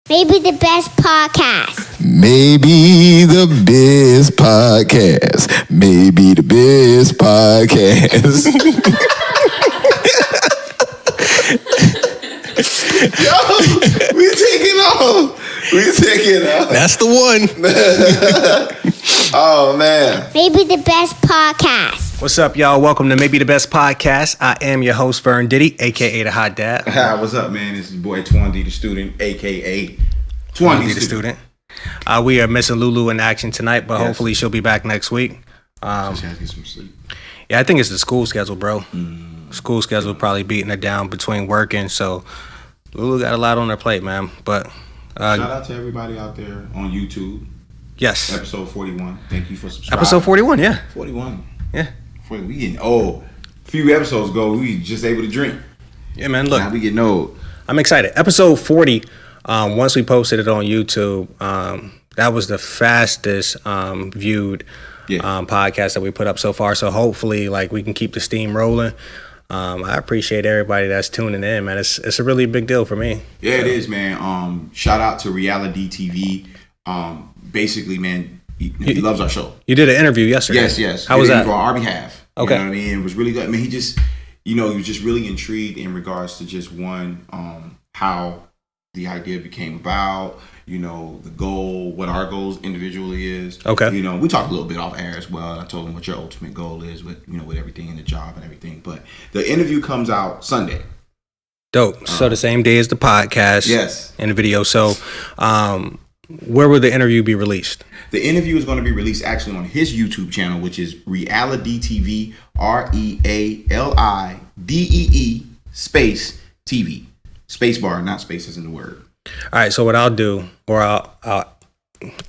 Maybe the best podcast. Maybe the best podcast. Maybe the best podcast. Yo, we taking off. We taking off. That's the one. Oh, man. Maybe the best podcast. What's up, y'all? Welcome to Maybe the Best Podcast. I am your host, Vern Diddy, a.k.a. The Hot Dad. What's up, man? This is your boy Twan D, the student, a.k.a. Twan D, the student. We are missing Lulu in action tonight, but hopefully she'll be back next week. She has to get some sleep. Yeah, I think it's the school schedule, bro. School schedule probably beating her down between working, so Lulu got a lot on her plate, man. But shout out to everybody out there on YouTube. Yes. Episode 41. Thank you for subscribing. Episode 41, yeah. 41. Yeah. We getting old. A few episodes ago, we just able to drink. Yeah, man, look. Now we getting old. I'm excited. Episode 40, once we posted it on YouTube, that was the fastest viewed podcast that we put up so far. So hopefully, like, we can keep the steam rolling. I appreciate everybody that's tuning in, man. It's a really big deal for me. Yeah, it is, man. Shout out to Reality TV. Basically, man, he loves our show. You did an interview yesterday. Yes. How was that? On our behalf. Okay. You know what I mean? It was really good. I mean, he was just really intrigued in regards to just how the idea became about, the goal, what our goals individually is. Okay. We talked a little bit off air as well. I told him what your ultimate goal is with everything in the job and everything. But the interview comes out Sunday. Dope. So the same day as the podcast. Yes. And the video. So where will the interview be released? The interview is going to be released actually on his YouTube channel, which is Reality TV, REALIDEE space TV. Space bar, not spaces in the word. All right. So what I'll do, or I'll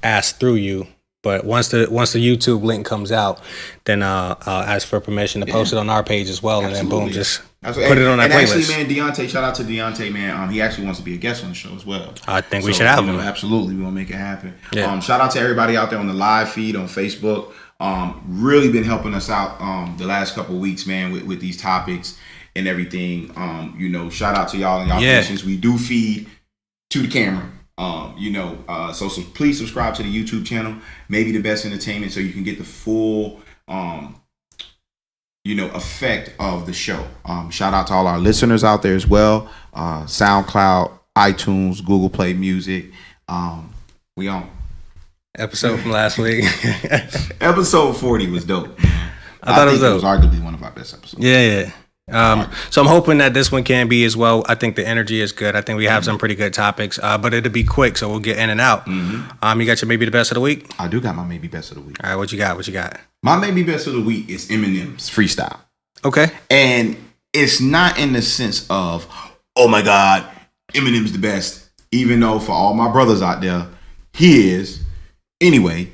ask through you, but once the YouTube link comes out, then I'll ask for permission to post it on our page as well. Absolutely. And then boom, just put it on our playlist. And actually, man, Deontay, shout out to Deontay, man. He actually wants to be a guest on the show as well. I think we should have him. Absolutely, we want to make it happen. Yeah. Shout out to everybody out there on the live feed on Facebook. Really been helping us out the last couple of weeks, man, with these topics and everything. Shout out to y'all and y'all patience. We do feed to the camera. So please subscribe to the YouTube channel, Maybe the Best Entertainment, so you can get the full effect of the show. Shout out to all our listeners out there as well. SoundCloud, iTunes, Google Play Music. We on Episode from last week. Episode 40 was dope. I thought it was dope. It was arguably one of our best episodes. Yeah. So I'm hoping that this one can be as well. I think the energy is good. I think we have some pretty good topics, but it'll be quick, so we'll get in and out. You got your Maybe the Best of the Week? I do got my Maybe Best of the Week. All right, what you got? My Maybe Best of the Week is Eminem's freestyle. Okay. And it's not in the sense of, oh my God, Eminem's the best, even though for all my brothers out there, he is. Anyway,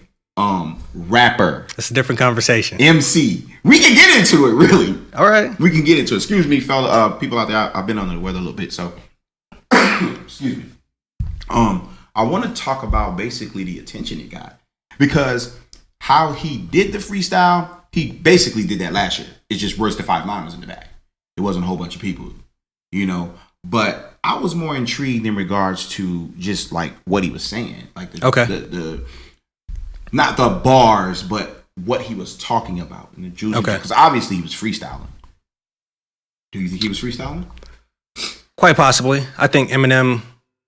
rapper. It's a different conversation. MC. We can get into it, really. All right. We can get into it. Excuse me, fellow people out there. I've been under the weather a little bit, so excuse me. I want to talk about basically the attention it got, because how he did the freestyle, he basically did that last year. It's just worse than 5 liners in the back. It wasn't a whole bunch of people, But I was more intrigued in regards to just like what he was saying, like the not the bars, but what he was talking about in the juice. Okay. Because obviously he was freestyling. Do you think he was freestyling? Quite possibly. I think Eminem,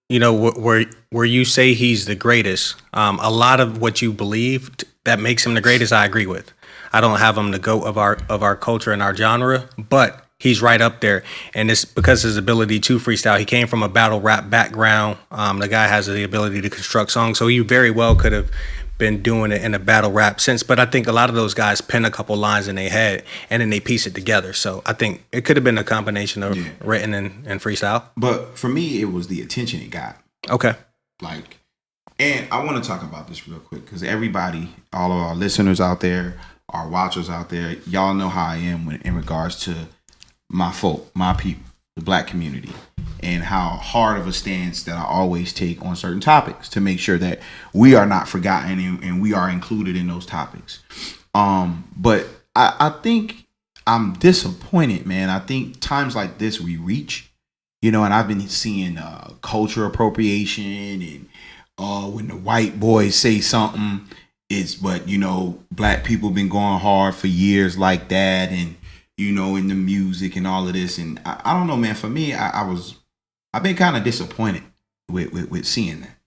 where you say he's the greatest, a lot of what you believed that makes him the greatest, I agree with. I don't have him the GOAT of our culture and our genre, but he's right up there. And it's because his ability to freestyle. He came from a battle rap background. The guy has the ability to construct songs, so he very well could have been doing it in a battle rap sense, but I think a lot of those guys pen a couple lines in their head and then they piece it together. So I think it could have been a combination of written and freestyle. But for me, it was the attention it got. Okay. And I want to talk about this real quick, because everybody, all of our listeners out there, our watchers out there, y'all know how I am in regards to my folk, my people, the black community, and how hard of a stance that I always take on certain topics to make sure that we are not forgotten and we are included in those topics. But I think I'm disappointed, man. I think times like this we reach You know, and I've been seeing culture appropriation and when the white boys say something, but you know, black people been going hard for years like that, and you know, in the music and all of this, and I don't know, man. For me, I've been kind of disappointed with seeing that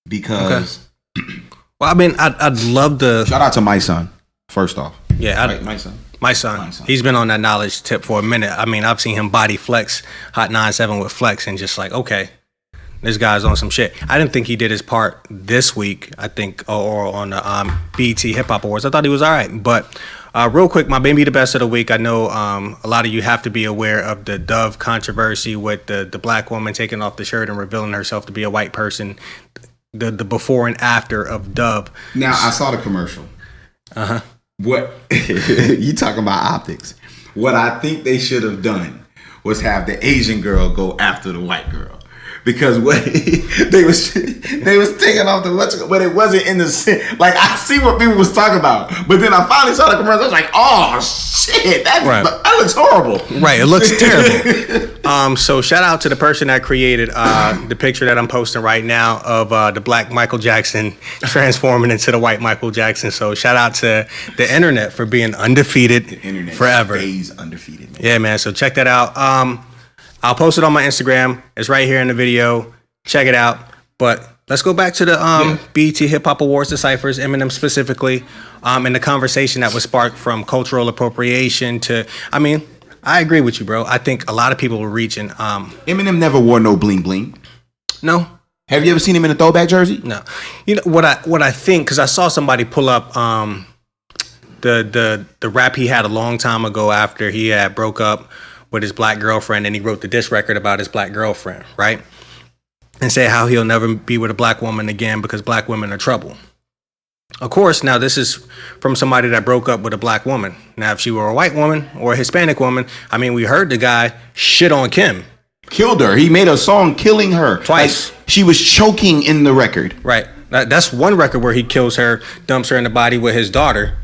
because. Okay. Well, I mean, I'd love to shout out to my son. First off, yeah, right, my son. My son, he's been on that knowledge tip for a minute. I mean, I've seen him body flex Hot 97 with Flex and just like, okay, this guy's on some shit. I didn't think he did his part this week, I think, or on the BET Hip Hop Awards. I thought he was all right. But real quick, my baby the best of the week. I know a lot of you have to be aware of the Dove controversy with the black woman taking off the shirt and revealing herself to be a white person, the before and after of Dove. Now, I saw the commercial. Uh-huh. What you talking about optics? What I think they should have done was have the Asian girl go after the white girl, because what they was taking off the but it wasn't in the like I see what people was talking about, but then I finally saw the commercial. I was like, oh shit, that looks horrible. Right, it looks terrible. So shout out to the person that created the picture that I'm posting right now of the black Michael Jackson transforming into the white Michael Jackson. So shout out to the internet for being undefeated the internet forever. Stays undefeated, man. Yeah, man. So check that out. I'll post it on my Instagram. It's right here in the video. Check it out. But let's go back to the BET Hip Hop Awards, the cyphers, Eminem specifically, and the conversation that was sparked from cultural appropriation to, I mean, I agree with you, bro. I think a lot of people were reaching. Eminem never wore no bling bling. No. Have you ever seen him in a throwback jersey? No. You know what I think, because I saw somebody pull up the rap he had a long time ago after he had broke up with his black girlfriend, and he wrote the diss record about his black girlfriend, right? And say how he'll never be with a black woman again because black women are trouble. Of course, now this is from somebody that broke up with a black woman. Now, if she were a white woman or a Hispanic woman, I mean, we heard the guy shit on Kim. Killed her. He made a song killing her. Twice. Like, she was choking in the record. Right. That's one record where he kills her, dumps her in the body with his daughter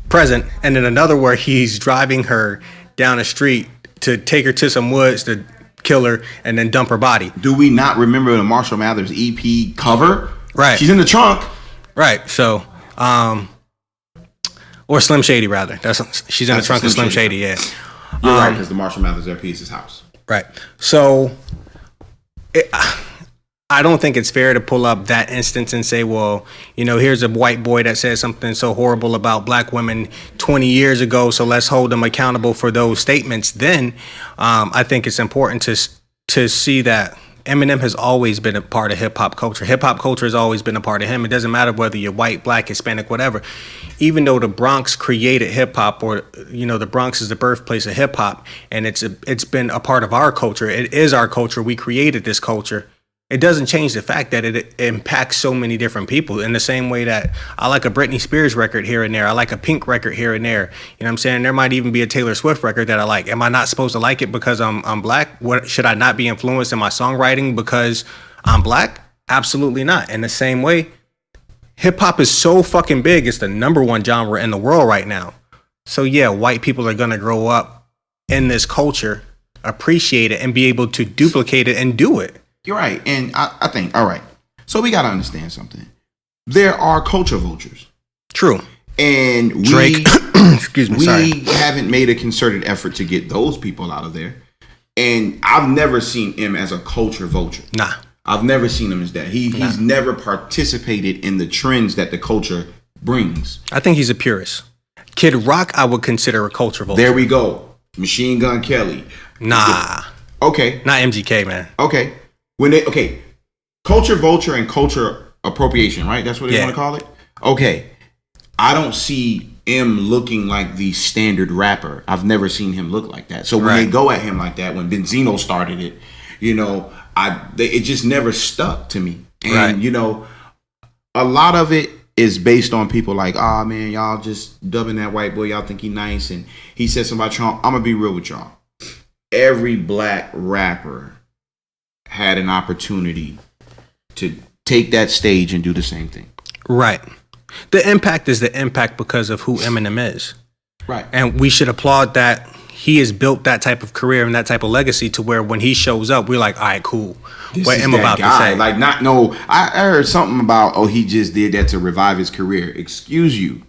present, and then another where he's driving her down the street to take her to some woods to kill her and then dump her body. Do we not remember the Marshall Mathers EP cover? Right. She's in the trunk. Right. So, or Slim Shady rather. She's in the trunk of Slim Shady. Yeah. You're right, because the Marshall Mathers LP is his house. Right. So, I don't think it's fair to pull up that instance and say, well, you know, here's a white boy that said something so horrible about black women 20 years ago, so let's hold them accountable for those statements. Then I think it's important to see that Eminem has always been a part of hip-hop culture. Hip-hop culture has always been a part of him. It doesn't matter whether you're white, black, Hispanic, whatever. Even though the Bronx created hip-hop, or, you know, the Bronx is the birthplace of hip-hop, and it's been a part of our culture. It is our culture. We created this culture. It doesn't change the fact that it impacts so many different people, in the same way that I like a Britney Spears record here and there. I like a Pink record here and there. You know what I'm saying? There might even be a Taylor Swift record that I like. Am I not supposed to like it because I'm black? What, should I not be influenced in my songwriting because I'm black? Absolutely not. In the same way, hip hop is so fucking big. It's the number one genre in the world right now. So yeah, white people are going to grow up in this culture, appreciate it, and be able to duplicate it and do it. You're right. And I think, all right, so we got to understand something. There are culture vultures. True. And Drake, excuse me, sorry. We haven't made a concerted effort to get those people out of there. And I've never seen him as a culture vulture. Nah. I've never seen him as that. He's never participated in the trends that the culture brings. I think he's a purist. Kid Rock, I would consider a culture vulture. There we go. Machine Gun Kelly. Nah. Okay. Not MGK, man. Okay. Culture vulture and culture appropriation, right? That's what they want to call it? Okay. I don't see him looking like the standard rapper. I've never seen him look like that. So when they go at him like that, when Benzino started it, you know, it just never stuck to me. And, you know, a lot of it is based on people like, oh, man, y'all just dubbing that white boy. Y'all think he nice. And he said something about Trump. I'm going to be real with y'all. Every black rapper had an opportunity to take that stage and do the same thing. Right. The impact is the impact because of who Eminem is. Right. And we should applaud that he has built that type of career and that type of legacy to where when he shows up, we're like, all right, cool. What am about to say? Like, not no. I heard something about he just did that to revive his career. Excuse you.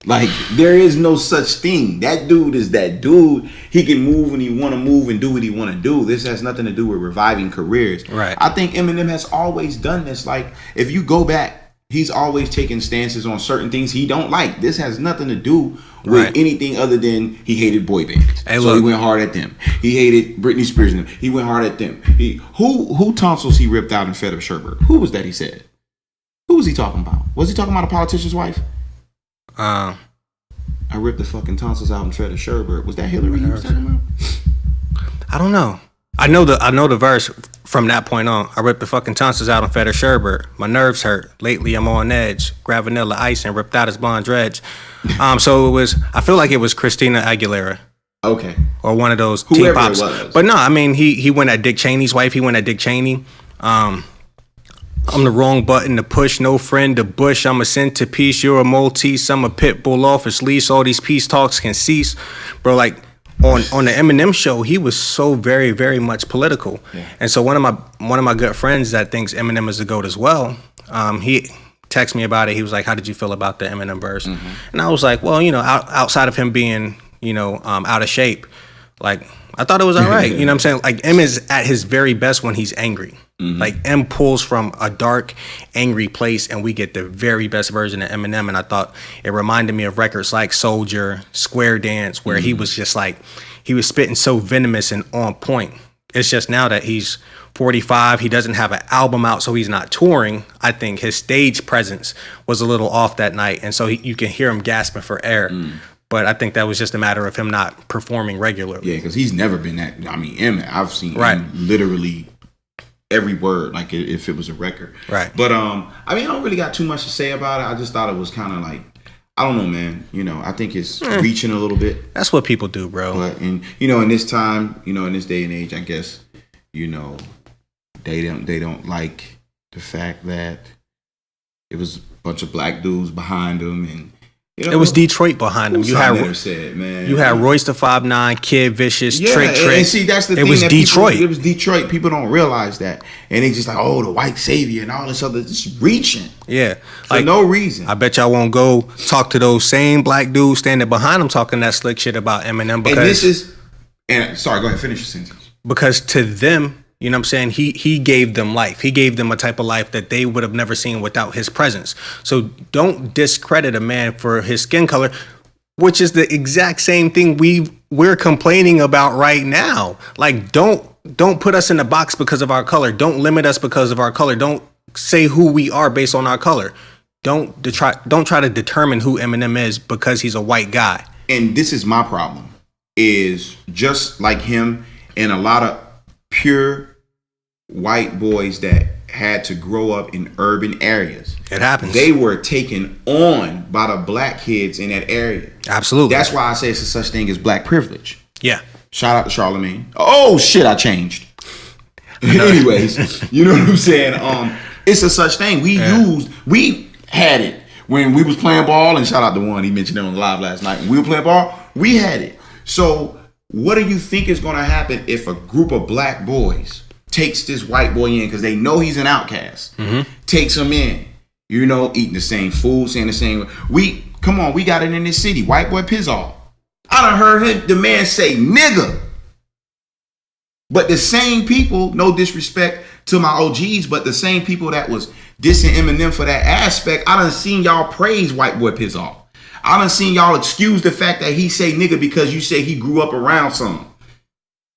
Like, there is no such thing. That dude is that dude. He can move when he want to move and do what he want to do. This has nothing to do with reviving careers. Right. I think Eminem has always done this. Like, if you go back, he's always taken stances on certain things he don't like. This has nothing to do with anything other than he hated boy bands. Hey, so he went hard at them. He hated Britney Spears and them. He went hard at them. Who tonsils he ripped out and fed up Sherbert? Who was that he said? Who was he talking about? Was he talking about a politician's wife? I ripped the fucking tonsils out and fed a Sherbert. Was that Hillary he was talking about? I don't know. I know the verse from that point on. I ripped the fucking tonsils out and fed a Sherbert. My nerves hurt. Lately I'm on edge. Grab vanilla ice and ripped out his blonde dredge. So it was. I feel like it was Christina Aguilera. Okay. Or one of those Whoever teen pops. it was. But no, I mean he went at Dick Cheney's wife. He went at Dick Cheney. I'm the wrong button to push, no friend to Bush. I'm a centerpiece, you're a Maltese. I'm a pit bull off his leash. All these peace talks can cease. Bro, like on the Eminem show, he was so very, very much political. Yeah. And so one of my good friends that thinks Eminem is the GOAT as well, he texted me about it. He was like, how did you feel about the Eminem verse? Mm-hmm. And I was like, well, outside of him being, out of shape, like I thought it was all right. You know what I'm saying? Like M is at his very best when he's angry. Mm-hmm. Like M pulls from a dark, angry place, and we get the very best version of Eminem. And I thought it reminded me of records like Soldier, Square Dance, where he was just like, he was spitting so venomous and on point. It's just now that he's 45, he doesn't have an album out, so he's not touring. I think his stage presence was a little off that night, and so you can hear him gasping for air. But I think that was just a matter of him not performing regularly. Yeah, because he's never been that. I mean, I've seen him literally every word, like if it was a record. Right. But I don't really got too much to say about it. I just thought it was kind of like, I don't know, man. I think it's reaching a little bit. That's what people do, bro. But in this time, in this day and age, I guess, they don't like the fact that it was a bunch of black dudes behind them, and it was Detroit behind them. You had Royce the 5'9", Kid Vicious, Trick. And see, that's the thing. It was Detroit. It was Detroit. People don't realize that, and they just like, oh, the white savior and all this other, just reaching. Yeah, for no reason. I bet y'all won't go talk to those same black dudes standing behind them talking that slick shit about Eminem. Because sorry, go ahead, finish your sentence. Because to them, you know what I'm saying? He gave them life. He gave them a type of life that they would have never seen without his presence. So don't discredit a man for his skin color, which is the exact same thing we're complaining about right now. Like, don't put us in a box because of our color. Don't limit us because of our color. Don't say who we are based on our color. Don't try to determine who Eminem is because he's a white guy. And this is my problem, is just like him and a lot of pure white boys that had to grow up in urban areas. It happens. They were taken on by the black kids in that area. Absolutely. That's why I say it's a such thing as black privilege. Yeah. Shout out to Charlemagne. Oh shit, I changed. Anyways, you know what I'm saying? It's a such thing. We had it when we was playing ball, and shout out to one, he mentioned it on the live last night. When we were playing ball, we had it. So what do you think is going to happen if a group of black boys takes this white boy in because they know he's an outcast, takes him in, eating the same food, saying the same. We got it in this city. White boy Pizzall. I done heard the man say nigga. But the same people, no disrespect to my OGs, but the same people that was dissing Eminem for that aspect, I done seen y'all praise white boy Pizzall. I done seen y'all excuse the fact that he say nigga because you say he grew up around some.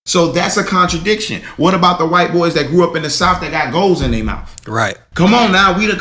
So that's a contradiction. What about the white boys that grew up in the South that got goals in their mouth? Right. Come on now. We done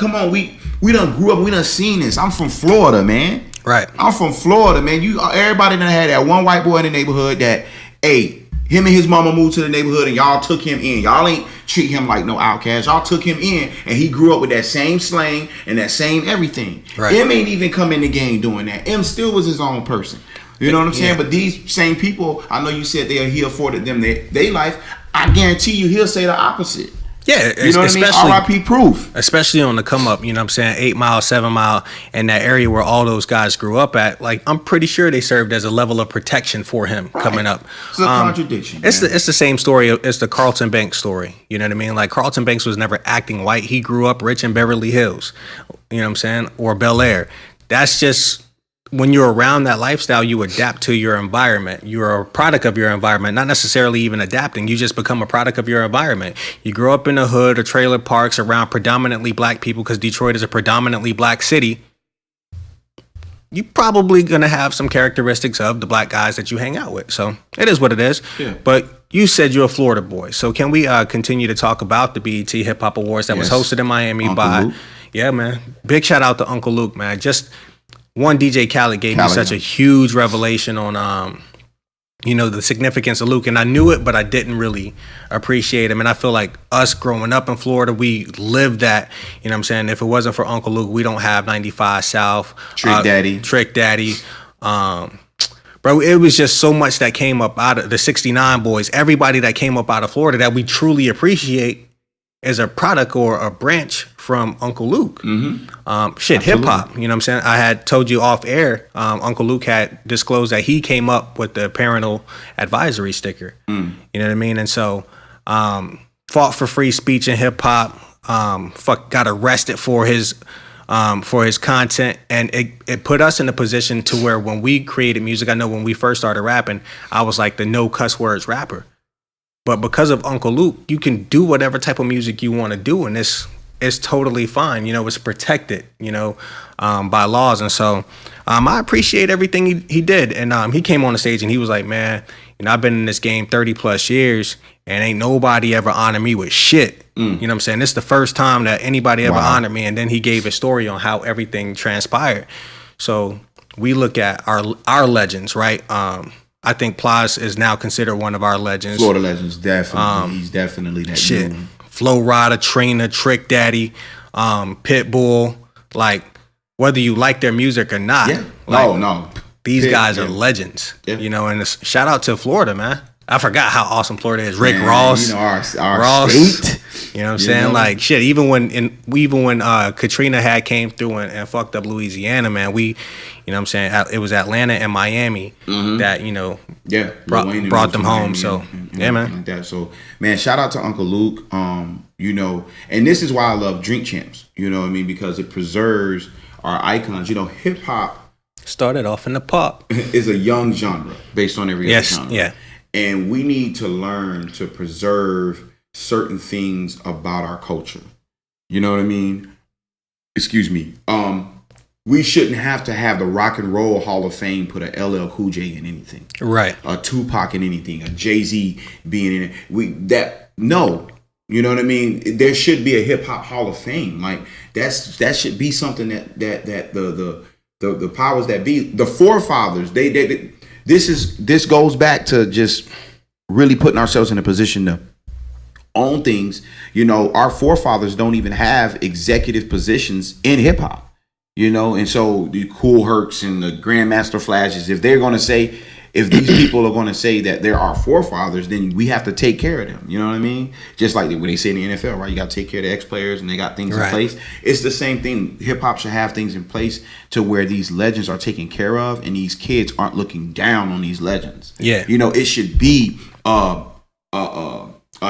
grew up. We done seen this. I'm from Florida, man. Right. I'm from Florida, man. Everybody done had that one white boy in the neighborhood that, him and his mama moved to the neighborhood and y'all took him in. Y'all ain't treat him like no outcast. Y'all took him in and he grew up with that same slang and that same everything. Right. M ain't even come in the game doing that. M still was his own person. You know what I'm saying? But these same people, I know you said he afforded them their life. I guarantee you he'll say the opposite. Yeah, You know what I mean? R.I.P. Proof. Especially on the come up, you know what I'm saying? 8 Mile, 7 Mile, and that area where all those guys grew up at. Like, I'm pretty sure they served as a level of protection for him coming up. It's a contradiction. It's the same story. It's the Carlton Banks story. You know what I mean? Like, Carlton Banks was never acting white. He grew up rich in Beverly Hills. You know what I'm saying? Or Bel Air. That's just, when you're around that lifestyle, you adapt to your environment. You're a product of your environment, not necessarily even adapting. You just become a product of your environment. You grow up in the hood or trailer parks around predominantly black people, because Detroit is a predominantly black city. You're probably going to have some characteristics of the black guys that you hang out with. So it is what it is. Yeah. But you said you're a Florida boy. So can we continue to talk about the BET Hip Hop Awards that was hosted in Miami by Luke. Yeah, man. Big shout out to Uncle Luke, man. Just one, DJ Khaled gave me such a huge revelation on, the significance of Luke. And I knew it, but I didn't really appreciate him. And I feel like us growing up in Florida, we lived that. You know what I'm saying? If it wasn't for Uncle Luke, we don't have 95 South. Trick Daddy. Bro, it was just so much that came up out of the 69 boys. Everybody that came up out of Florida that we truly appreciate as a product or a branch from Uncle Luke. Hip hop, you know what I'm saying? I had told you off air, Uncle Luke had disclosed that he came up with the parental advisory sticker. You know what I mean? And so, fought for free speech in hip hop, got arrested for his content, and it put us in a position to where when we created music, I know when we first started rapping, I was like the no cuss words rapper. But because of Uncle Luke, you can do whatever type of music you want to do, and it's totally fine. You know, it's protected, by laws. And so I appreciate everything he did. And he came on the stage and he was like, man, I've been in this game 30 plus years and ain't nobody ever honored me with shit. You know what I'm saying? This is the first time that anybody ever honored me. And then he gave a story on how everything transpired. So we look at our legends, right? I think Plies is now considered one of our legends. Florida legends, definitely. He's definitely that shit. Flo Rida, Trina, Trick Daddy, Pitbull. Like, whether you like their music or not. Yeah. No. These guys are legends. Yeah. And shout out to Florida, man. I forgot how awesome Florida is. Rick Ross. Our Ross, state. You know what I'm saying? Like, shit, even when Katrina had came through and fucked up Louisiana, man, you know what I'm saying? It was Atlanta and Miami that, brought them home. So, man. Like that. So, man, shout out to Uncle Luke. And this is why I love Drink Champs, you know what I mean? Because it preserves our icons. Hip hop started off in the pop. Is a young genre based on every other genre. Yeah. And we need to learn to preserve certain things about our culture. You know what I mean? Excuse me. We shouldn't have to have the Rock and Roll Hall of Fame put a LL Cool J in anything. Right. A Tupac in anything. A Jay-Z being in it. No. You know what I mean? There should be a Hip Hop Hall of Fame. Like, that should be something that the powers that be, the forefathers, this goes back to just really putting ourselves in a position to own things. Our forefathers don't even have executive positions in hip hop, and so the Cool Hercs and the Grandmaster Flashes, if these people are going to say that they're our forefathers, then we have to take care of them. You know what I mean? Just like when they say in the NFL, right? You got to take care of the ex-players and they got things in place. It's the same thing. Hip hop should have things in place to where these legends are taken care of and these kids aren't looking down on these legends. Yeah. It should be a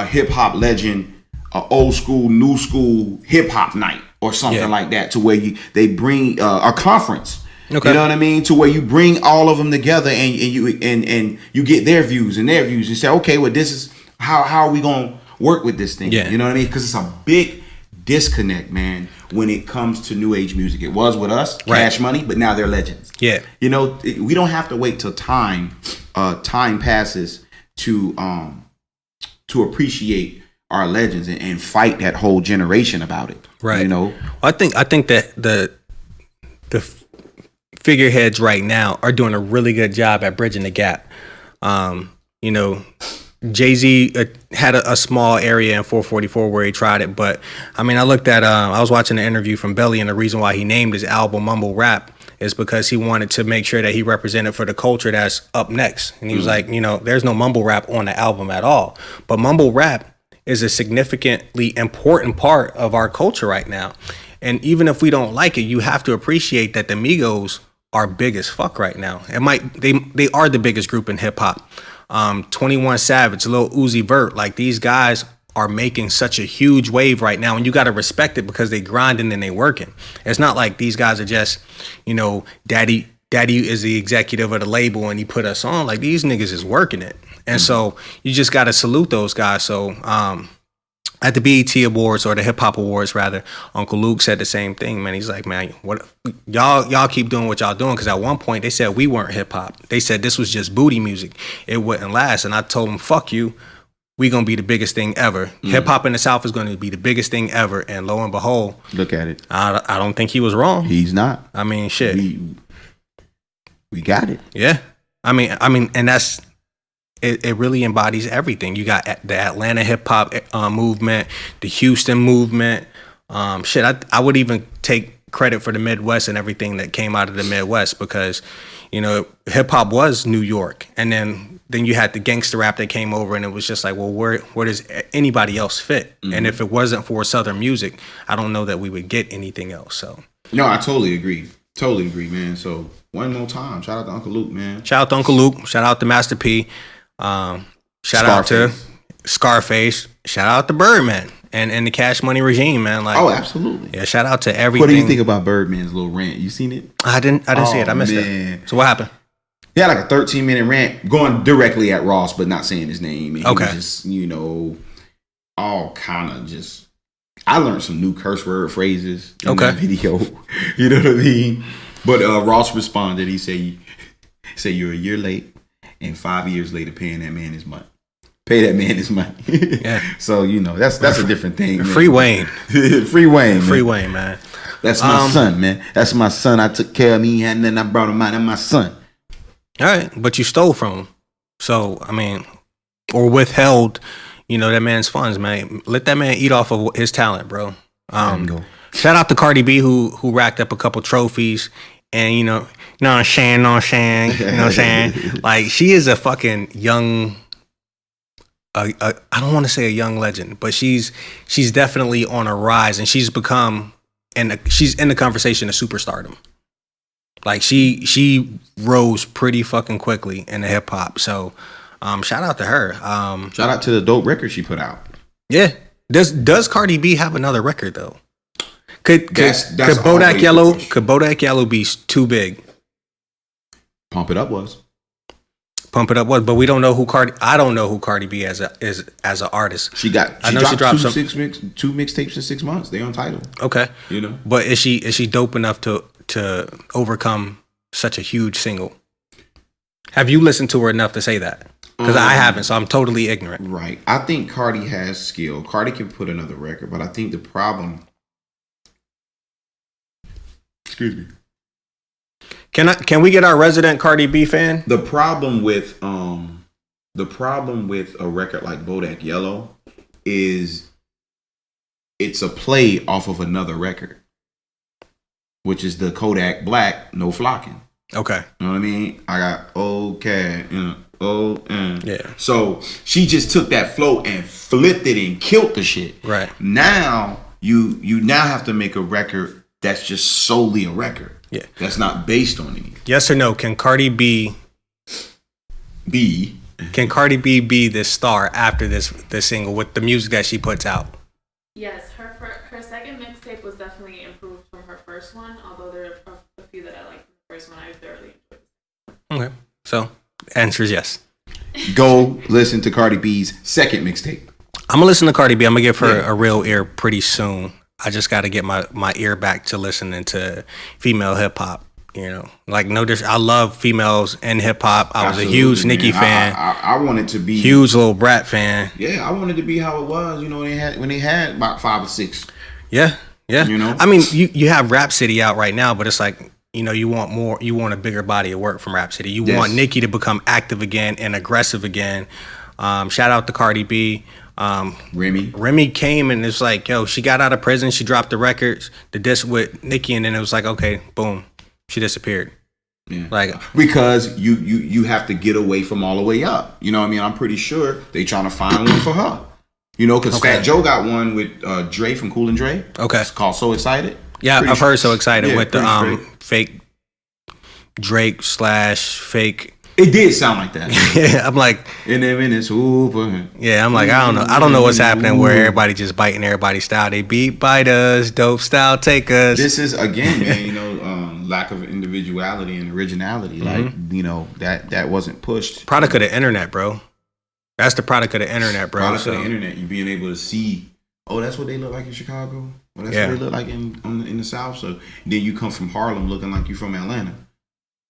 hip hop legend, a old school, new school hip hop night or something like that, to where they bring a conference. Okay. You know what I mean? To where you bring all of them together and you get their views and say, okay, well, this is how are we gonna work with this thing? Yeah. You know what I mean? Because it's a big disconnect, man, when it comes to new age music. It was with us, Cash Money, but now they're legends. Yeah. We don't have to wait till time passes to appreciate our legends and fight that whole generation about it. Right. I think that the figureheads right now are doing a really good job at bridging the gap. Jay-Z had a small area in 444 where he tried it, but I looked at I was watching an interview from Belly, and the reason why he named his album Mumble Rap is because he wanted to make sure that he represented for the culture that's up next. And he was like, there's no mumble rap on the album at all, but mumble rap is a significantly important part of our culture right now. And even if we don't like it, you have to appreciate that the Migos are big as fuck right now. They are the biggest group in hip hop. 21 Savage, Lil Uzi Vert, like these guys are making such a huge wave right now, and you got to respect it because they grinding and they working. It's not like these guys are just, Daddy is the executive of the label and he put us on. Like these niggas is working it, and so you just got to salute those guys. So at the BET Awards, or the Hip Hop Awards rather, Uncle Luke said the same thing, man. He's like, man, what y'all keep doing what y'all doing, because at one point they said we weren't hip hop. They said this was just booty music. It wouldn't last, and I told them, fuck you. We gonna be the biggest thing ever. Hip hop in the South is gonna be the biggest thing ever, and lo and behold, look at it. I don't think he was wrong. He's not. I mean, shit. We got it. Yeah. I mean, and that's it. Really embodies everything. You got the Atlanta hip hop movement, the Houston movement. I would even take credit for the Midwest and everything that came out of the Midwest, because hip hop was New York, and then you had the gangster rap that came over, and it was just like, well, where does anybody else fit? Mm-hmm. And if it wasn't for Southern music, I don't know that we would get anything else. So no, I totally agree, man. So one more time, shout out to Uncle Luke, man. Shout out to Uncle Luke. Shout out to Master P. Shout out to Scarface. Shout out to Birdman and the Cash Money regime, man. Like, oh, absolutely. Yeah, shout out to everything. What do you think about Birdman's little rant? You seen it? I didn't see it. I missed it. So what happened? He had like a 13-minute rant going directly at Ross, but not saying his name. And he okay. was just, all kind of just. I learned some new curse word phrases in that video. You know what I mean? But Ross responded. He said, you're a year late and 5 years later paying that man his money. Pay that man his money. Yeah. So, that's a different thing. Man. Free Wayne. Free Wayne. Free Wayne, man. That's my son, man. That's my son. I took care of me and then I brought him out. That's my son. All right, but you stole from him. So, or withheld, that man's funds, man. Let that man eat off of his talent, bro. Shout out to Cardi B who racked up a couple trophies, and no Shan, you know what I'm saying? Like, she is a fucking young I don't want to say a young legend, but she's definitely on a rise, and she's become she's in the conversation of superstardom. Like she rose pretty fucking quickly in the hip hop. So shout out to her. Shout out to the dope record she put out. Yeah. Does Cardi B have another record though? Could Bodak Yellow be too big? Pump It Up was, but we don't know who I don't know who Cardi B is as an artist. She dropped two mixtapes in 6 months. They on Tidal. Okay. But is she dope enough to overcome such a huge single? Have you listened to her enough to say that? Because I haven't, so I'm totally ignorant. Right. I think Cardi has skill. Cardi can put another record, but I think the problem. Excuse me. Can we get our resident Cardi B fan? The problem with a record like Bodak Yellow is it's a play off of another record, which is the Kodak Black No Flocking. Okay. You know what I mean? I got okay, yeah. So she just took that flow and flipped it and killed the shit. Right. Now you now have to make a record that's just solely a record. Yeah. That's not based on anything. Yes or no? Can Cardi B be the star after this single with the music that she puts out? Yes, her second mixtape was definitely improved from her first one, although there are a few that I liked from the first one. I thoroughly enjoyed. Okay. So, answer is yes. Go listen to Cardi B's second mixtape. I'm going to listen to Cardi B. I'm going to give her a real ear pretty soon. I just got to get my ear back to listening to female hip hop. I love females in hip hop. I was a huge Nicki fan. I wanted to be huge Lil Brat fan. Yeah, I wanted to be how it was. When they had about 5 or 6. Yeah. I mean, you have Rhapsody out right now, but it's like you want more. You want a bigger body of work from Rhapsody. You want Nicki to become active again and aggressive again. Shout out to Cardi B. Remy came and it's like, yo, she got out of prison, she dropped the records, the disc with Nicki, and then it was like, okay, boom, she disappeared. Yeah. Like, because you have to get away from all the way up. You know what I mean? I'm pretty sure they trying to find one for her. You know, because Okay. Fat Joe got one with Dre from Cool and Dre. Okay. It's called So Excited. Yeah, Pretty I've heard So Excited yeah, with the pretty straight. fake Drake / fake. It did sound like that. Yeah, I'm like, And then in this super. yeah, I'm like, I don't know what's happening where everybody just biting everybody's style. They beat bite us, dope style take us. This is again, man. You know, lack of individuality and originality. Like, you know, that wasn't pushed. Product of the internet, bro. That's the product of the internet, bro. Product So, of the internet. You being able to see. Oh, that's what they look like in Chicago. Well, that's Yeah. what they look like in the South. So then you come from Harlem looking like you from Atlanta.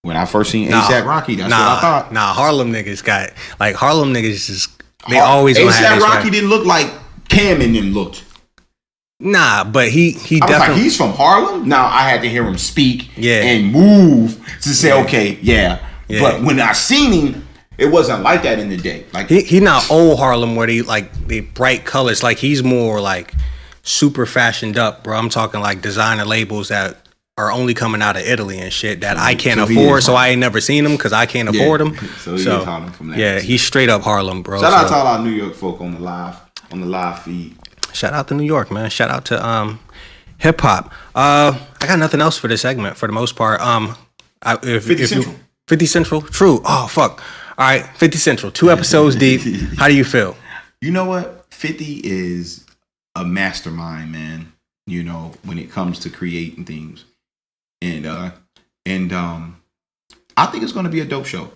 When I first seen ASAP Rocky, that's what I thought. Nah, Harlem niggas got like Harlem niggas just they always gonna have ASAP this Rocky right. didn't look like Cam and them looked. Nah, but he I was like, definitely he's from Harlem. Now I had to hear him speak Yeah. and move to say, okay, yeah. Yeah. But when I seen him, it wasn't like that in the day. Like he not old Harlem where they like the bright colors. Like he's more like super fashioned up, bro. I'm talking like designer labels that are only coming out of Italy and shit that I can't So he afford. is So Harlem. I ain't never seen them because I can't afford them. So he is Harlem from that. Yeah, he's straight up Harlem, bro. Shout out So- to all our New York folk on the live feed. Shout out to New York, man. Shout out to hip hop. I got nothing else for this segment for the most part. 50 Central. 50 Central, true. Oh fuck. All right, 50 Central. 2 episodes deep. How do you feel? You know what? 50 is a mastermind, man. You know, when it comes to creating things. And I think it's gonna be a dope show.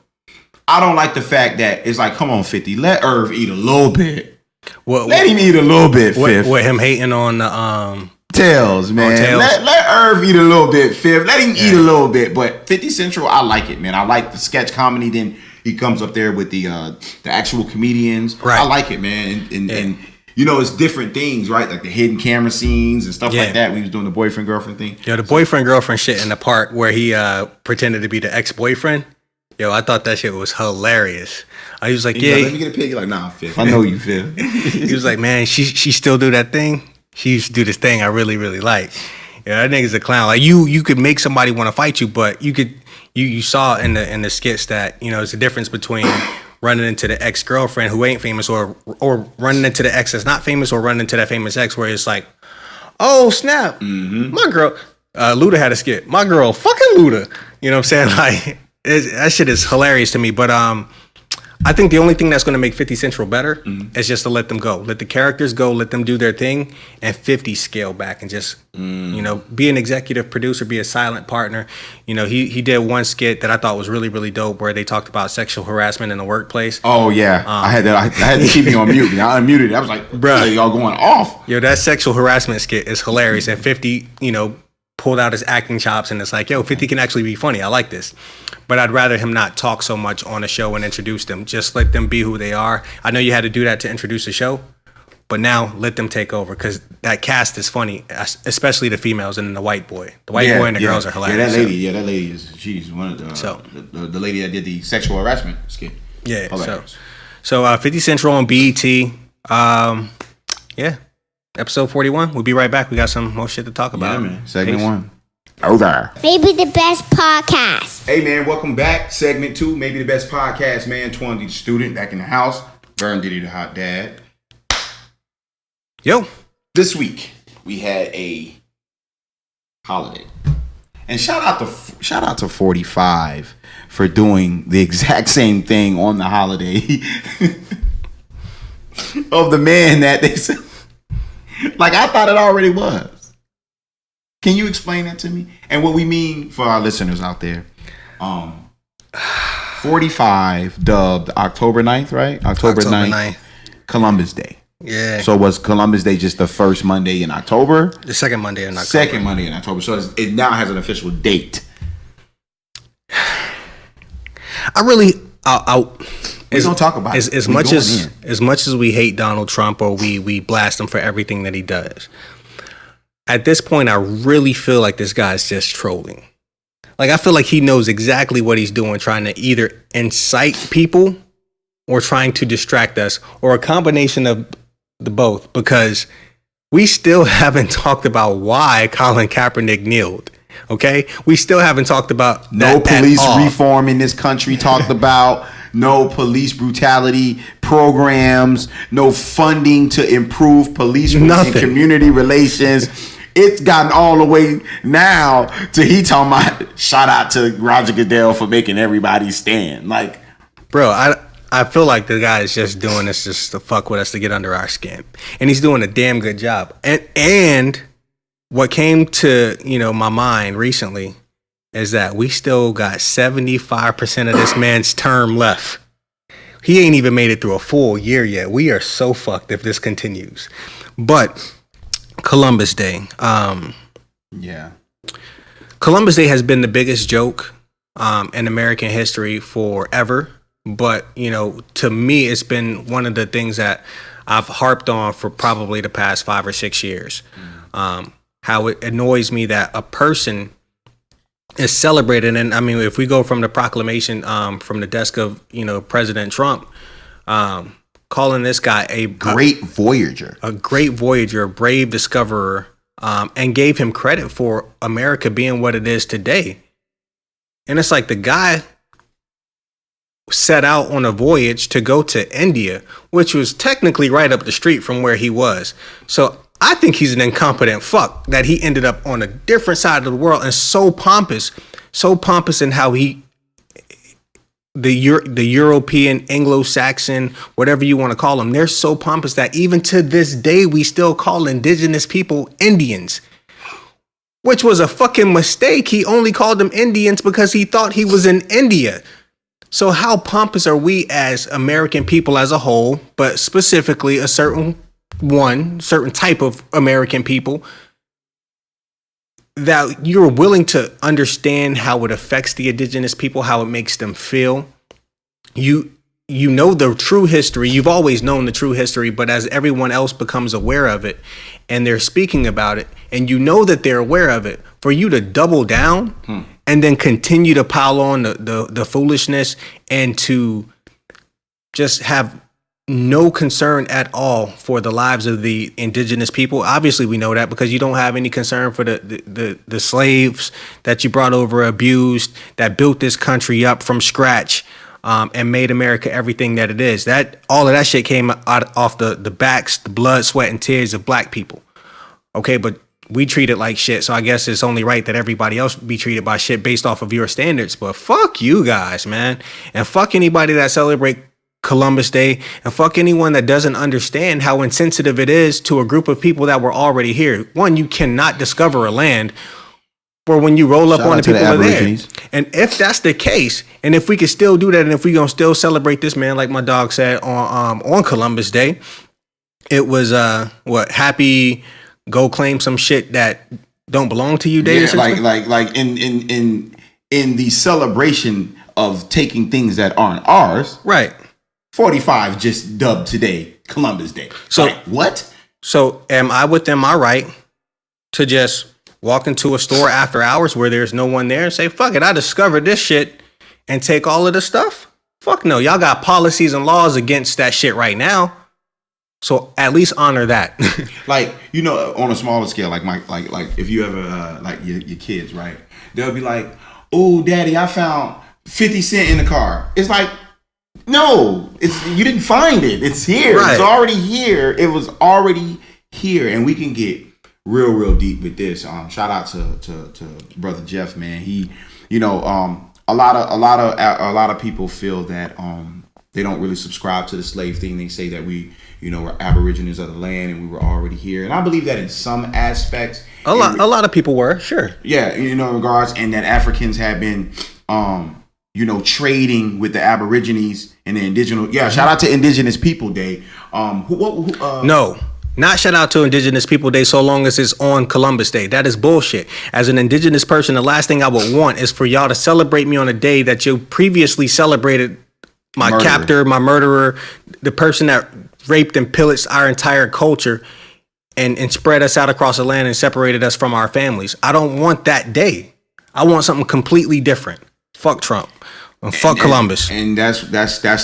I don't like the fact that it's like, come on, 50, let Irv eat a little bit. Let him eat a little bit, Fifth. What him hating on the Tails, man. Tails. Let Irv eat a little bit, Fifth. Let him eat a little bit. But 50 Central, I like it, man. I like the sketch comedy. Then he comes up there with the actual comedians. Right. I like it, man. And you know, it's different things, right? Like the hidden camera scenes and stuff like that. We was doing the boyfriend girlfriend thing. Yo, the boyfriend girlfriend shit in the part where he pretended to be the ex-boyfriend. Yo, I thought that shit was hilarious. I was like, yeah. Like, let me get a pig. You're like, nah, Fifth. I know you, Fifth. He was like, man, she still do that thing. She used to do this thing I really, really like. Yeah, that nigga's a clown. Like you could make somebody want to fight you, but you saw in the skits that, you know, it's a difference between running into the ex-girlfriend who ain't famous or running into the ex that's not famous or running into that famous ex where it's like, oh snap, my girl, Luda had a skit. My girl, fucking Luda. You know what I'm saying? Like that shit is hilarious to me. But I think the only thing that's going to make 50 Central better is just to let them go. Let the characters go, let them do their thing, and 50 scale back and just, you know, be an executive producer, be a silent partner. You know, he did one skit that I thought was really, really dope where they talked about sexual harassment in the workplace. Oh, yeah. I had the TV on mute. I unmuted it. I was like, bruh, y'all going off. Yo, that sexual harassment skit is hilarious. And 50, you know, pulled out his acting chops and it's like, yo, 50 can actually be funny. I like this. But I'd rather him not talk so much on a show and introduce them. Just let them be who they are. I know you had to do that to introduce the show, but now let them take over because that cast is funny, especially the females and then the white boy. The white boy and the girls are hilarious. Yeah, that lady she's one of the the lady that did the sexual harassment skit. Yeah, hilarious. So 50 Central on BET. Yeah, episode 41. We'll be right back. We got some more shit to talk about. Yeah, man. Segment 1. Over. Maybe the best podcast. Hey, man, welcome back. Segment 2, maybe the best podcast, man. Twan D, the student, back in the house. Vern Diddy, the hot dad. Yo. This week, we had a holiday. And shout out to 45 for doing the exact same thing on the holiday of the man that they said. Like, I thought it already was. Can you explain that to me? And what we mean for our listeners out there, 45 dubbed October 9th, right? October 9th, Columbus Day. Yeah. So was Columbus Day just the first Monday in October? The second Monday in October. Second Monday in October. So it now has an official date. We don't talk about it. As much as we hate Donald Trump or we blast him for everything that he does. At this point, I really feel like this guy's just trolling. Like, I feel like he knows exactly what he's doing, trying to either incite people or trying to distract us, or a combination of the both, because we still haven't talked about why Colin Kaepernick kneeled. Okay? We still haven't talked about no police reform in this country talked about. no police brutality programs, no funding to improve police and community relations. It's gotten all the way now to he talking about shout out to Roger Goodell for making everybody stand. Like, bro, I feel like the guy is just doing this just to fuck with us, to get under our skin, and he's doing a damn good job. And what came to my mind recently is that we still got 75% of this man's term left. He ain't even made it through a full year yet. We are so fucked if this continues. But Columbus Day. Columbus Day has been the biggest joke in American history forever. But, to me, it's been one of the things that I've harped on for probably the past 5 or 6 years. How it annoys me that a person is celebrated. And I mean, if we go from the proclamation from the desk of, President Trump, calling this guy a great voyager, a brave discoverer, and gave him credit for America being what it is today. And it's like the guy set out on a voyage to go to India, which was technically right up the street from where he was. So I think he's an incompetent fuck that he ended up on a different side of the world, and so pompous in how the European, Anglo-Saxon, whatever you want to call them, they're so pompous that even to this day we still call indigenous people Indians, which was a fucking mistake. He only called them Indians because he thought he was in India. So how pompous are we as American people as a whole, but specifically a certain type of American people, that you're willing to understand how it affects the indigenous people, how it makes them feel? You know the true history. You've always known the true history, but as everyone else becomes aware of it and they're speaking about it, and you know that they're aware of it, for you to double down and then continue to pile on the foolishness and to just have no concern at all for the lives of the indigenous people. Obviously, we know that because you don't have any concern for the slaves that you brought over, abused, that built this country up from scratch, and made America everything that it is. That all of that shit came off the backs, the blood, sweat, and tears of black people. Okay, but we treat it like shit, so I guess it's only right that everybody else be treated by shit based off of your standards. But fuck you guys, man, and fuck anybody that celebrate Columbus Day, and fuck anyone that doesn't understand how insensitive it is to a group of people that were already here. One, you cannot discover a land where when you roll up on the people that are there. And if that's the case, and if we can still do that, and if we gonna still celebrate this, man, like my dog said on Columbus Day, it was happy go claim some shit that don't belong to you day. Yeah, like in the celebration of taking things that aren't ours, right? 45 just dubbed today Columbus Day. So like, what? So am I within my right to just walk into a store after hours where there's no one there and say, fuck it, I discovered this shit, and take all of the stuff? Fuck no. Y'all got policies and laws against that shit right now. So at least honor that. Like, on a smaller scale, like if you ever like your kids, right? They'll be like, oh, daddy, I found 50 cents in the car. It's like, no, you didn't find it. It's here. Right. It's already here. It was already here, and we can get real deep with this. Shout out to brother Jeff, man. He, a lot of people feel that they don't really subscribe to the slave thing. They say that we, were aborigines of the land and we were already here, and I believe that in some aspects, a lot of people were, sure, yeah, in regards, and that Africans have been trading with the Aborigines and the indigenous. Yeah, shout out to Indigenous People Day. No, not shout out to Indigenous People Day so long as it's on Columbus Day. That is bullshit. As an indigenous person, the last thing I would want is for y'all to celebrate me on a day that you previously celebrated my captor, my murderer, the person that raped and pillaged our entire culture and spread us out across the land and separated us from our families. I don't want that day. I want something completely different. Fuck Trump. Fuck Columbus. And that's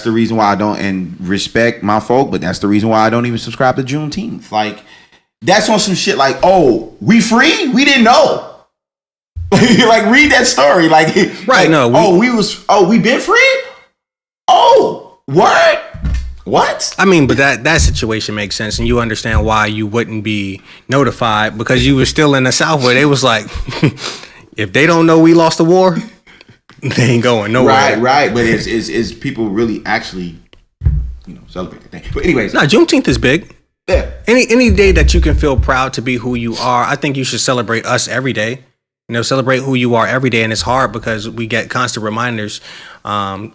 the reason why I don't, and respect my folk, but that's the reason why I don't even subscribe to Juneteenth. Like, that's on some shit like, oh, we free? We didn't know. Like, read that story. Like, right, like, no. We been free? Oh, what? What? I mean, but that situation makes sense, and you understand why you wouldn't be notified because you were still in the South where they was like, if they don't know we lost the war, they ain't going nowhere. Right. But is people really actually, celebrate the thing? But anyways, No, Juneteenth is big. yeah. Any day that you can feel proud to be who you are, I think you should celebrate us every day. Celebrate who you are every day, and it's hard because we get constant reminders. In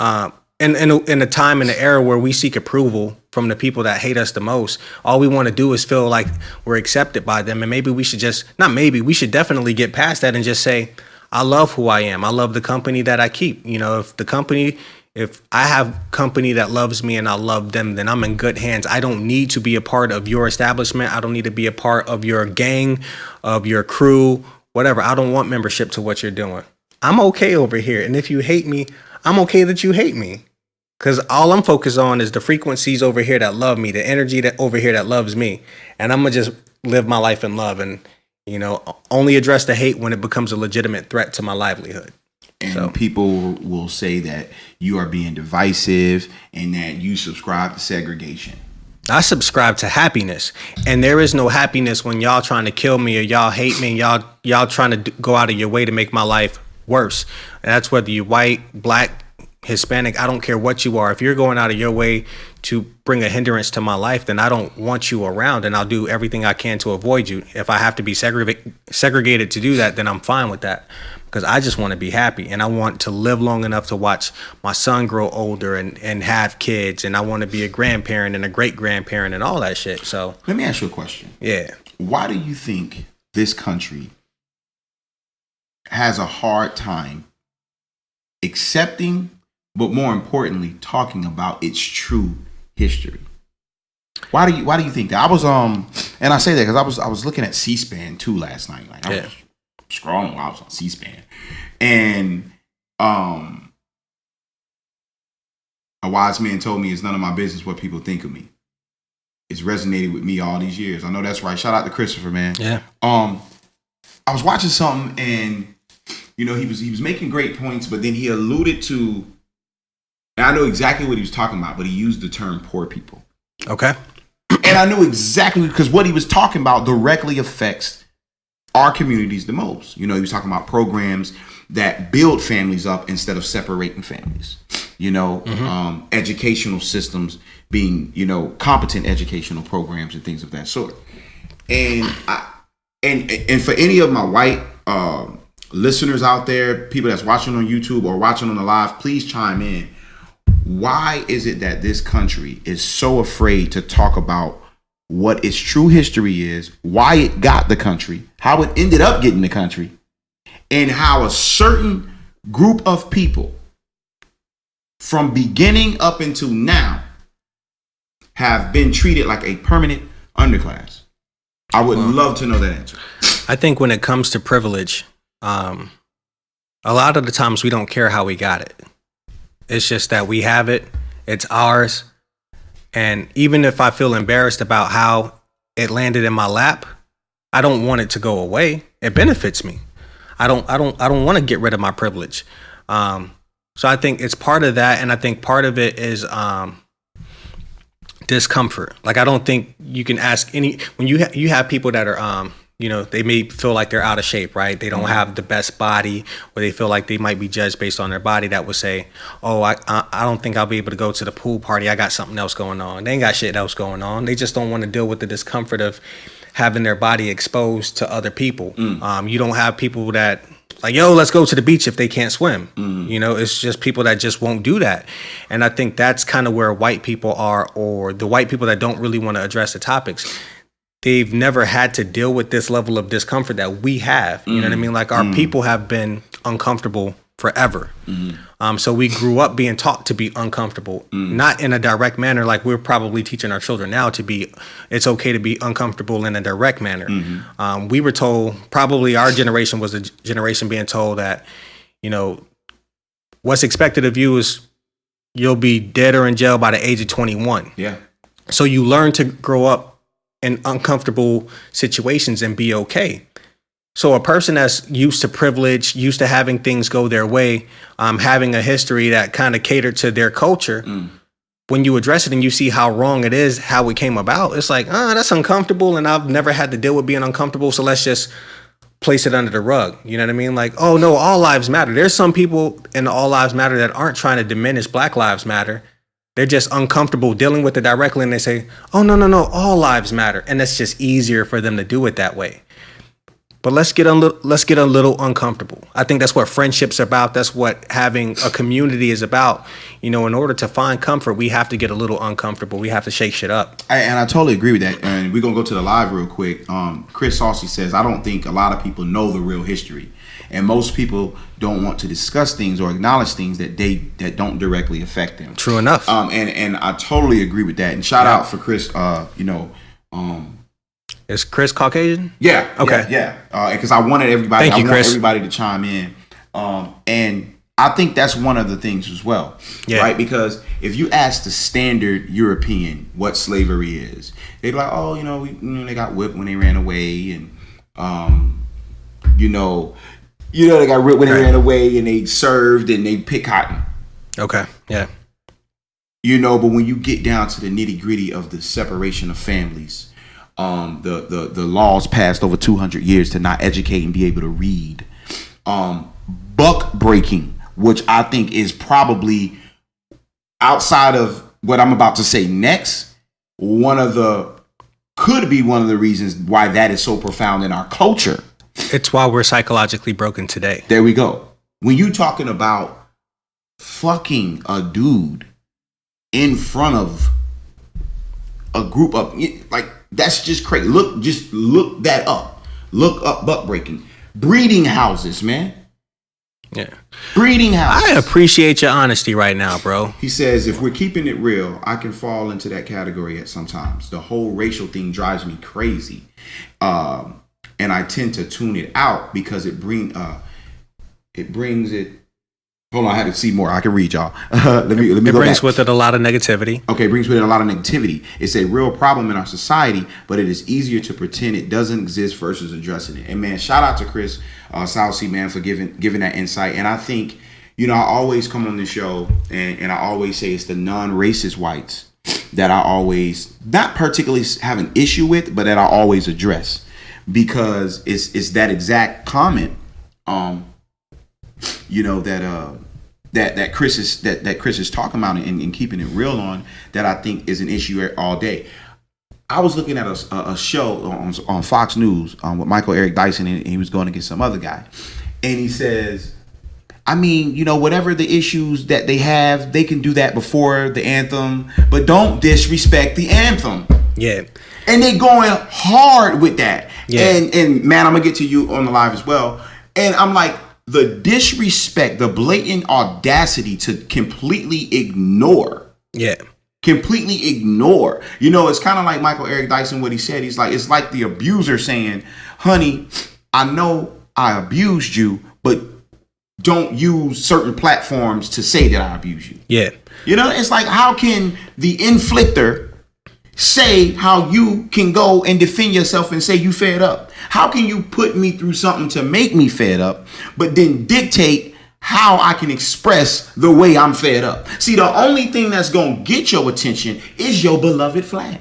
a time in the era where we seek approval from the people that hate us the most, all we want to do is feel like we're accepted by them. And maybe we should we should definitely get past that and just say, I love who I am. I love the company that I keep. If I have company that loves me and I love them, then I'm in good hands. I don't need to be a part of your establishment. I don't need to be a part of your gang, of your crew, whatever. I don't want membership to what you're doing. I'm okay over here. And if you hate me, I'm okay that you hate me. Because all I'm focused on is the frequencies over here that love me, the energy that over here that loves me. And I'm going to just live my life in love and, only address the hate when it becomes a legitimate threat to my livelihood. And people will say that you are being divisive and that you subscribe to segregation. I subscribe to happiness, and there is no happiness when y'all trying to kill me or y'all hate me and y'all trying to go out of your way to make my life worse. And that's whether you're white, black, Hispanic, I don't care what you are. If you're going out of your way to bring a hindrance to my life, then I don't want you around, and I'll do everything I can to avoid you. If I have to be segregated to do that, then I'm fine with that, because I just want to be happy, and I want to live long enough to watch my son grow older and have kids, and I want to be a grandparent and a great-grandparent and all that shit. So let me ask you a question. Yeah. Why do you think this country has a hard time accepting, but more importantly, talking about its true history? Why do you think that? I was and I say that because I was looking at C-SPAN too last night. Like I was scrolling while I was on C-SPAN, and a wise man told me it's none of my business what people think of me. It's resonated with me all these years. I know that's right. Shout out to Christopher, man. Yeah. I was watching something, and he was making great points, but then he alluded to. And I know exactly what he was talking about, but he used the term poor people. Okay. And I knew exactly because what he was talking about directly affects our communities the most. He was talking about programs that build families up instead of separating families. Educational systems being, competent educational programs and things of that sort. And and for any of my white listeners out there, people that's watching on YouTube or watching on the live, please chime in. Why is it that this country is so afraid to talk about what its true history is, why it got the country, how it ended up getting the country, and how a certain group of people from beginning up until now have been treated like a permanent underclass? I would love to know that answer. I think when it comes to privilege, a lot of the times we don't care how we got it. It's just that we have it. It's ours. And even if I feel embarrassed about how it landed in my lap, I don't want it to go away. It benefits me. I don't want to get rid of my privilege. So I think it's part of that, and I think part of it is discomfort. Like I don't think you can ask when you have people that are they may feel like they're out of shape, right? They don't have the best body, or they feel like they might be judged based on their body, that would say, oh, I don't think I'll be able to go to the pool party. I got something else going on. They ain't got shit else going on. They just don't want to deal with the discomfort of having their body exposed to other people. You don't have people that like, yo, let's go to the beach if they can't swim. It's just people that just won't do that. And I think that's kind of where white people are, or the white people that don't really want to address the topics. They've never had to deal with this level of discomfort that we have. You know what I mean? Like our people have been uncomfortable forever. So we grew up being taught to be uncomfortable, not in a direct manner. Like we're probably teaching our children now it's okay to be uncomfortable in a direct manner. We were told, probably our generation was the generation being told that, what's expected of you is you'll be dead or in jail by the age of 21. Yeah. So you learn to grow up in uncomfortable situations and be okay. So a person that's used to privilege, used to having things go their way, having a history that kind of catered to their culture, when you address it and you see how wrong it is, how it came about, it's like, that's uncomfortable, and I've never had to deal with being uncomfortable, so let's just place it under the rug. You know what I mean? Like, oh no, all lives matter. There's some people in the All Lives Matter that aren't trying to diminish Black Lives Matter. They're just uncomfortable dealing with it directly, and they say, oh no, all lives matter, and it's just easier for them to do it that way. But let's get a little uncomfortable. I think that's what friendship's about. That's what having a community is about. You know, in order to find comfort, we have to get a little uncomfortable. We have to shake shit up. And I totally agree with that. And we're going to go to the live real quick. Chris Saucy says, I don't think a lot of people know the real history. And most people don't want to discuss things or acknowledge things that don't directly affect them. True enough. And I totally agree with that. And shout out for Chris, Is Chris Caucasian? Yeah. Okay. Yeah. Because I wanted everybody. Thank you, Chris. Everybody to chime in. And I think that's one of the things as well. Yeah. Right. Because if you ask the standard European what slavery is, they'd be like, oh, they got whipped when they ran away, and they got whipped when they ran away, and they served and they picked cotton. Okay. Yeah. But when you get down to the nitty gritty of the separation of families. The laws passed over 200 years to not educate and be able to read. Buck breaking, which I think is probably outside of what I'm about to say next, could be one of the reasons why that is so profound in our culture. It's why we're psychologically broken today. There we go. When you talking about fucking a dude in front of a group of, like, that's just crazy. Look that up. Look up buck breaking. Breeding houses, man. Yeah. Breeding houses. I appreciate your honesty right now, bro. He says, if we're keeping it real, I can fall into that category at sometimes. The whole racial thing drives me crazy. And I tend to tune it out because it brings it. Hold on, I had to see more. I can read y'all. Let me It go brings back. with it a lot of negativity. Okay, it brings with it a lot of negativity. It's a real problem in our society, but it is easier to pretend it doesn't exist versus addressing it. And man, shout out to Chris Saucy, man, for giving that insight. And I think, I always come on this show and I always say it's the non-racist whites that I always not particularly have an issue with, but that I always address, because it's that exact comment that Chris is talking about and keeping it real on, that I think is an issue all day. I was looking at a show on Fox News with Michael Eric Dyson, and he was going against some other guy, and he says, whatever the issues that they have, they can do that before the anthem, but don't disrespect the anthem. Yeah. And they going hard with that. Yeah. And man, I'm gonna get to you on the live as well. And I'm like, the disrespect, the blatant audacity to completely ignore. Yeah. Completely ignore. It's kind of like Michael Eric Dyson, what he said. He's like, it's like the abuser saying, honey, I know I abused you, but don't use certain platforms to say that I abuse you. Yeah. It's like, how can the inflictor say how you can go and defend yourself and say you fed up? How can you put me through something to make me fed up, but then dictate how I can express the way I'm fed up? See, the only thing that's going to get your attention is your beloved flag,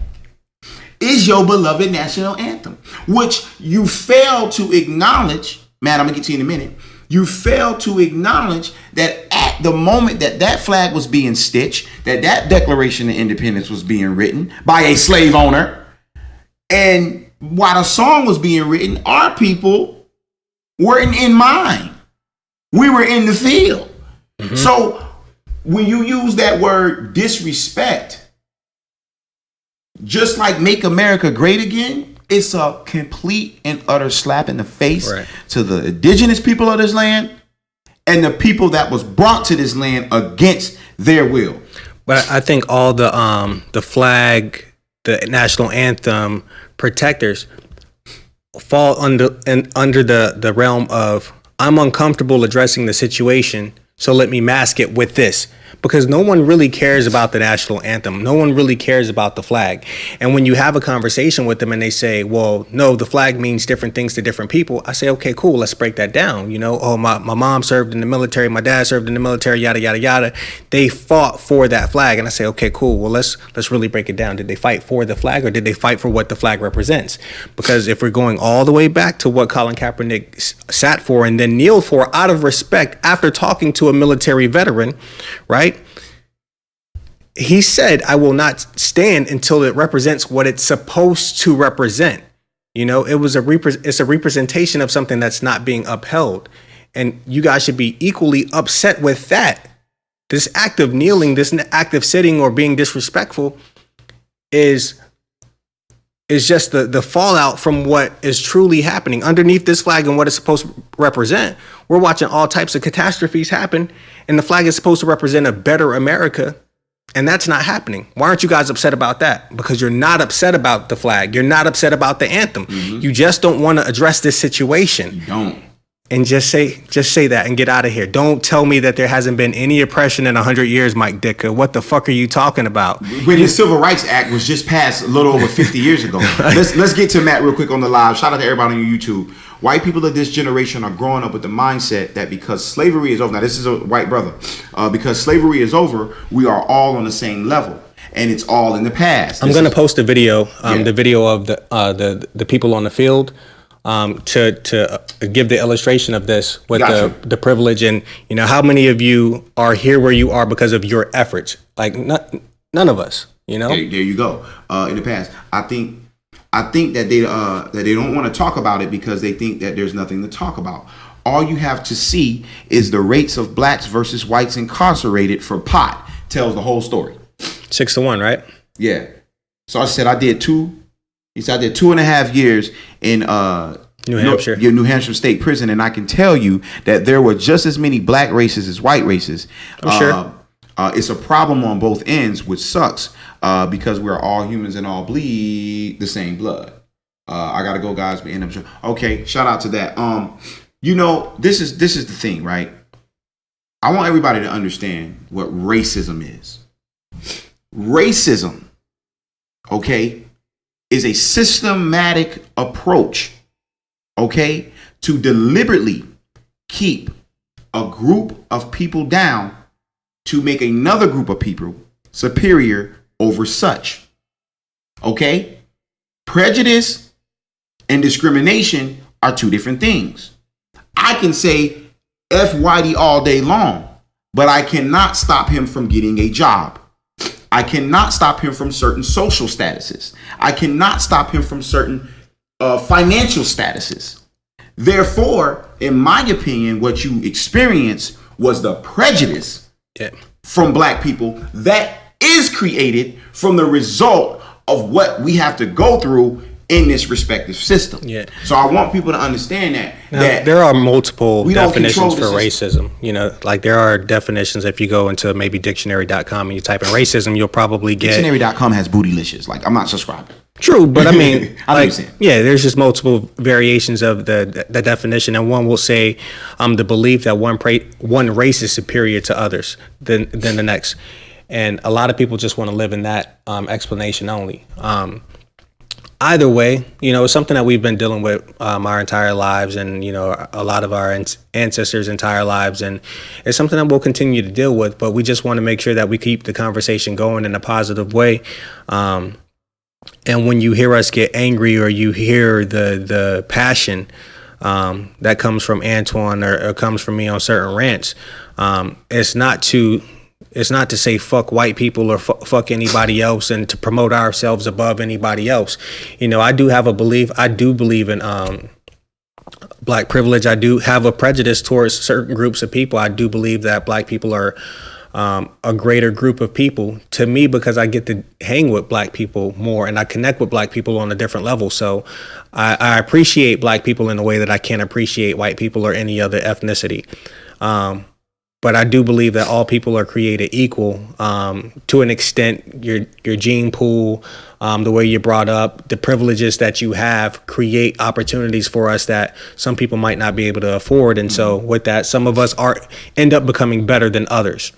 is your beloved national anthem, which you fail to acknowledge. Man, I'm going to get to you in a minute. You fail to acknowledge that at the moment that flag was being stitched, that Declaration of Independence was being written by a slave owner, and while the song was being written, our people weren't in mind. We were in the field. Mm-hmm. So when you use that word disrespect, just like Make America Great Again, it's a complete and utter slap in the face to the indigenous people of this land and the people that was brought to this land against their will. But I think all the flag, the national anthem protectors fall under the realm of, I'm uncomfortable addressing the situation, so let me mask it with this. because no one really cares about the national anthem. No one really cares about the flag. And when you have a conversation with them and they say, well, no, the flag means different things to different people, I say, okay, cool, let's break that down. You know, oh, my mom served in the military, my dad served in the military, yada, yada, yada. They fought for that flag. And I say, okay, cool, well, let's really break it down. Did they fight for the flag, or did they fight for what the flag represents? Because if we're going all the way back to what Colin Kaepernick sat for and then kneeled for out of respect after talking to a military veteran, right? He said, I will not stand until it represents what it's supposed to represent. You know, it's a representation of something that's not being upheld. And you guys should be equally upset with that. This act of kneeling, this act of sitting or being disrespectful is just the fallout from what is truly happening underneath this flag and what it's supposed to represent. We're watching all types of catastrophes happen, and the flag is supposed to represent a better America. And that's not happening. Why aren't you guys upset about that? Because you're not upset about the flag. You're not upset about the anthem. Mm-hmm. You just don't want to address this situation. You don't. And just say that and get out of here. Don't tell me that there hasn't been any oppression in 100 years, Mike Ditka. What the fuck are you talking about? When the Civil Rights Act was just passed a little over 50 years ago. Let's get to Matt real quick on the live. Shout out to everybody on YouTube. White people of this generation are growing up with the mindset that because slavery is over, now this is a white brother, because slavery is over, we are all on the same level, and it's all in the past. I'm going to post a video, the video of the people on the field, to give the illustration of this with the privilege, and you know how many of you are here where you are because of your efforts. Like none of us, you know. There you go. In the past, I think that they don't want to talk about it because they think that there's nothing to talk about. All you have to see is the rates of blacks versus whites incarcerated for pot tells the whole story. 6-1, right? Yeah. So I said I did 2.5 years in New Hampshire. New Hampshire State Prison, and I can tell you that there were just as many black races as white races. I'm sure. It's a problem on both ends, which sucks because we're all humans and all bleed the same blood. I gotta go, guys. But okay, shout out to that. You know, this is the thing, right? I want everybody to understand what racism is. Racism, okay, is a systematic approach, okay, to deliberately keep a group of people down to make another group of people superior over such. Okay? Prejudice and discrimination are two different things. I can say F Whitey all day long, but I cannot stop him from getting a job. I cannot stop him from certain social statuses. I cannot stop him from certain financial statuses. Therefore, in my opinion, what you experienced was the prejudice from black people that is created from the result of what we have to go through in this respective system. Yeah. So I want people to understand that there are multiple definitions for racism. You know, like there are definitions. If you go into maybe dictionary.com and you type in racism, you'll probably get dictionary.com has bootylicious. Like I'm not subscribing. True, but I mean, there's just multiple variations of the definition, and one will say the belief that one race is superior to others than the next, and a lot of people just want to live in that explanation only. Either way, you know, it's something that we've been dealing with our entire lives, and you know, a lot of our ancestors' entire lives, and it's something that we'll continue to deal with. But we just want to make sure that we keep the conversation going in a positive way. And when you hear us get angry, or you hear the passion that comes from Antoine or comes from me on certain rants, it's not to say fuck white people or fuck anybody else and to promote ourselves above anybody else. You know, I do have a belief. I do believe in black privilege. I do have a prejudice towards certain groups of people. I do believe that black people are a greater group of people to me because I get to hang with black people more and I connect with black people on a different level. So I appreciate black people in a way that I can't appreciate white people or any other ethnicity. But I do believe that all people are created equal to an extent. Your gene pool, the way you're brought up, the privileges that you have create opportunities for us that some people might not be able to afford. And so with that, some of us end up becoming better than others.